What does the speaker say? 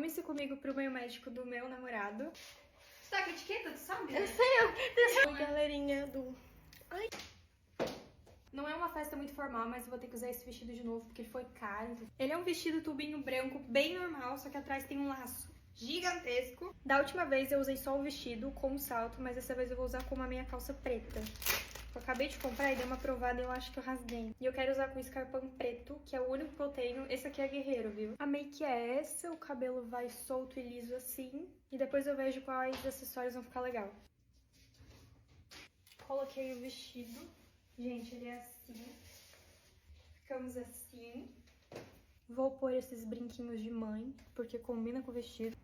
Arrume-se comigo pro meio médico do meu namorado. Você tá com etiqueta, tu sabe? Eu sei, eu. Galerinha do... Ai. Não é uma festa muito formal, mas eu vou ter que usar esse vestido de novo, porque ele foi caro. Ele é um vestido tubinho branco, bem normal, só que atrás tem um laço gigantesco. Da última vez eu usei só o vestido com o salto, mas dessa vez eu vou usar com a minha calça preta. Eu acabei de comprar e dei uma provada e eu acho que eu rasguei. E eu quero usar com escarpão preto, que é o único que eu tenho. Esse aqui é guerreiro, viu? A make é essa, o cabelo vai solto e liso assim. E depois eu vejo quais acessórios vão ficar legal. Coloquei o vestido. Gente, ele é assim. Ficamos assim. Vou pôr esses brinquinhos de mãe, porque combina com o vestido.